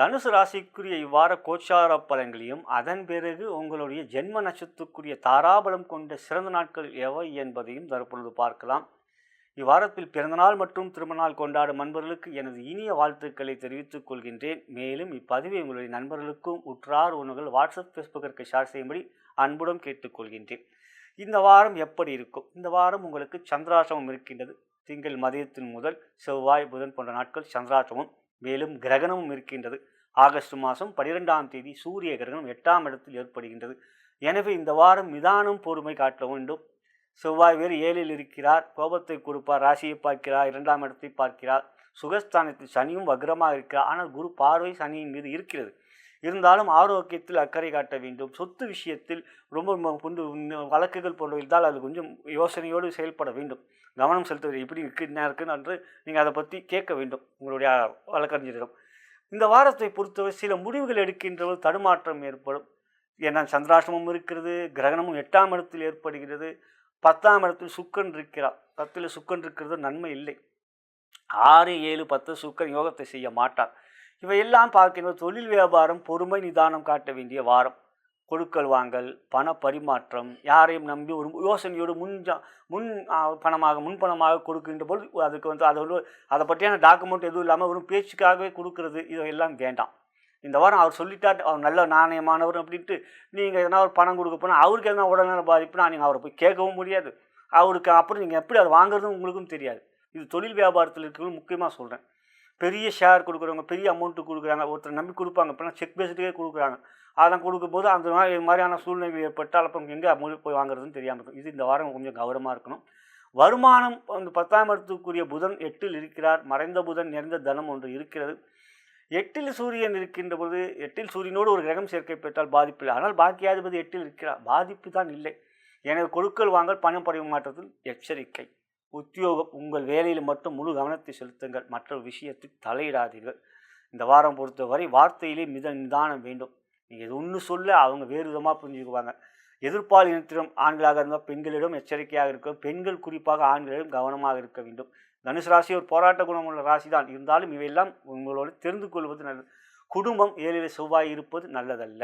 தனுசு ராசிக்குரிய இவ்வார கோச்சார பலன்களையும் அதன் பிறகு உங்களுடைய ஜென்ம நட்சத்திரத்துக்குரிய தாராபலம் கொண்ட சிறந்த நாட்கள் எவை என்பதையும் தற்பொழுது பார்க்கலாம். இவ்வாரத்தில் பிறந்தநாள் மற்றும் திருமணநாள் கொண்டாடும் நண்பர்களுக்கு எனது இனிய வாழ்த்துக்களை தெரிவித்துக் கொள்கின்றேன். மேலும் இப்பதிவை உங்களுடைய நண்பர்களுக்கும் உற்றார் உணவுகள் வாட்ஸ்அப் ஃபேஸ்புக்கிற்கு ஷேர் செய்யும்படி அன்புடன் கேட்டுக்கொள்கின்றேன். இந்த வாரம் எப்படி இருக்கும்? இந்த வாரம் உங்களுக்கு சந்திராசிரமம் இருக்கின்றது. திங்கள் மதியத்தின் முதல் செவ்வாய் புதன் போன்ற நாட்கள் சந்திராசிரமம், மேலும் கிரகணமும் இருக்கின்றது. ஆகஸ்ட் மாதம் 12ஆம் தேதி சூரிய கிரகணம் 8ஆம் இடத்தில் ஏற்படுகின்றது. எனவே இந்த வாரம் நிதானம் பொறுமை காட்ட வேண்டும். செவ்வாய் வேறு 7இல் இருக்கிறார், கோபத்தை கொடுப்பார், ராசியை பார்க்கிறார், 2ஆம் இடத்தை பார்க்கிறார். சுகஸ்தானத்தில் சனியும் வக்ரமாக இருக்கிறார். ஆனால் குரு பார்வை சனியின் மீது இருக்கிறது. இருந்தாலும் ஆரோக்கியத்தில் அக்கறை காட்ட வேண்டும். சொத்து விஷயத்தில் ரொம்ப வழக்குகள் போன்ற இருந்தால் அது கொஞ்சம் யோசனையோடு செயல்பட வேண்டும். கவனம் செலுத்துவது எப்படி என்ன இருக்குன்னு என்று நீங்கள் அதை பற்றி கேட்க வேண்டும் உங்களுடைய வழக்கறிஞரிடம். இந்த வாரத்தை பொறுத்தவரை சில முடிவுகள் எடுக்கின்றவர்கள் தடுமாற்றம் ஏற்படும். ஏன்னா சந்திராசிரமம் இருக்கிறது, கிரகணமும் 8ஆம் இடத்தில் ஏற்படுகிறது, 10ஆம் இடத்தில் சுக்கன் இருக்கிறார். 10இல் சுக்கன் இருக்கிறது நன்மை இல்லை. 6, 7, 10 சுக்கன் யோகத்தை செய்ய மாட்டார். இவையெல்லாம் பார்க்கின்ற தொழில் வியாபாரம் பொறுமை நிதானம் காட்ட வேண்டிய வாரம். கொடுக்கல் வாங்கல், பண பரிமாற்றம், யாரையும் நம்பி ஒரு யோசனையோடு முன்பணமாக கொடுக்கின்ற போது அதுக்கு அதை பற்றியான டாக்குமெண்ட் எதுவும் இல்லாமல் ஒரு பேச்சுக்காகவே கொடுக்கறது, இதெல்லாம் வேண்டாம். இந்த வாரம் அவர் சொல்லிட்டார், அவர் நல்ல நாணயமானவர் அப்படின்ட்டு நீங்கள் எதனா ஒரு பணம் கொடுக்க போனால் அவருக்கு எதனா உடல்நல பாதிப்புனா நீங்கள் அவரை போய் கேட்கவும் முடியாது. அவருக்கு அப்புறம் நீங்கள் எப்படி அதை வாங்குறதுன்னு உங்களுக்கும் தெரியாது. இது தொழில் வியாபாரத்தில் இருக்கிறவங்க முக்கியமாக சொல்கிறேன். பெரிய ஷேர் கொடுக்குறவங்க பெரிய அமௌண்ட்டு கொடுக்குறாங்க, ஒருத்தர் நம்பி கொடுப்பாங்க, இப்போலாம் செக் பேசிட்டே கொடுக்குறாங்க. அதெல்லாம் கொடுக்கும்போது அந்த மாதிரியான சூழ்நிலை ஏற்பட்டால் அப்புறம் எங்கே போய் வாங்குறதுன்னு தெரியாமல் இருக்கும். இது இந்த வாரம் கொஞ்சம் கவனமாக இருக்கணும். வருமானம் அந்த 10ஆம் இடத்துக்குரிய புதன் 8இல் இருக்கிறார். மறைந்த புதன் நிறைந்த தனம் ஒன்று இருக்கிறது. 8இல் சூரியன் இருக்கின்ற பொழுது 8இல் சூரியனோடு ஒரு கிரகம் சேர்க்கை பெற்றால் பாதிப்பு இல்லை. ஆனால் பாக்கியாதிபதி 8இல் இருக்கிறார், பாதிப்பு தான் இல்லை. எனவே கொடுக்கல் வாங்கல் பணம் பரிமாற்றத்தில் எச்சரிக்கை. உத்தியோகம், உங்கள் வேலையில் மட்டும் முழு கவனத்தை செலுத்துங்கள், மற்ற விஷயத்தில் தலையிடாதீர்கள். இந்த வாரம் பொறுத்தவரை வார்த்தையிலே நிதானம் வேண்டும். நீங்கள் இது ஒன்று சொல்ல அவங்க வேறு விதமாக புரிஞ்சுக்குவாங்க. எதிர்ப்பாலினத்திடம் ஆண்களாக இருந்தால் பெண்களிடம் எச்சரிக்கையாக இருக்கும். பெண்கள் குறிப்பாக ஆண்களிடம் கவனமாக இருக்க வேண்டும். தனுசு ராசி ஒரு போராட்ட குணம் உள்ள ராசி தான். இருந்தாலும் இவையெல்லாம் உங்களோடு தெரிந்து கொள்வது நல்லது. குடும்பம் 7இல் செவ்வாய் இருப்பது நல்லதல்ல.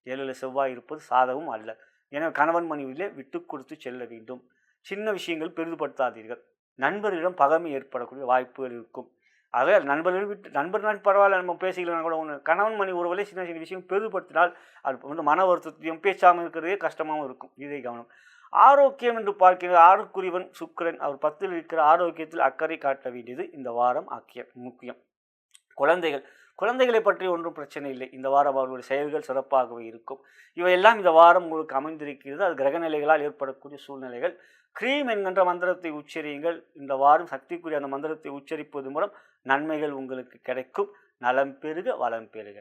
7இல் செவ்வாய் இருப்பது சாதகம் அல்ல. எனவே கணவன் மனைவியிலே விட்டு கொடுத்து செல்ல வேண்டும். சின்ன விஷயங்கள் பெரிதுபடுத்தாதீர்கள். நண்பர்களிடம் பகைமை ஏற்படக்கூடிய வாய்ப்புகள் இருக்கும். ஆக நண்பர்கள் பரவாயில்ல, நம்ம பேசிக்கலாம் கூட ஒன்று. கணவன் மனைவி உறவுகளே சின்ன சின்ன விஷயம் பெரிதுபடுத்தினால் அது மன வருத்தத்தையும் பேசாமல் இருக்கிறதே கஷ்டமாகவும் இருக்கும். இதை கவனம். ஆரோக்கியம் என்று பார்க்கிற ஆறுக்குரியவன் சுக்கிரன், அவர் 10இல் இருக்கிற ஆரோக்கியத்தில் அக்கறை காட்ட வேண்டியது இந்த வாரம் முக்கியம். குழந்தைகளை பற்றி ஒன்றும் பிரச்சனை இல்லை. இந்த வாரம் அவர்களுடைய செயல்கள் சிறப்பாகவே இருக்கும். இவையெல்லாம் இந்த வாரம் உங்களுக்கு அமைந்திருக்கிறது. அது கிரக நிலைகளால் ஏற்படக்கூடிய சூழ்நிலைகள். க்ரீம் என்கின்ற மந்திரத்தை உச்சரியுங்கள். இந்த வாரம் சக்திக்குரிய அந்த மந்திரத்தை உச்சரிப்பது மூலம் நன்மைகள் உங்களுக்கு கிடைக்கும். நலம் பெருக வளம் பெருக.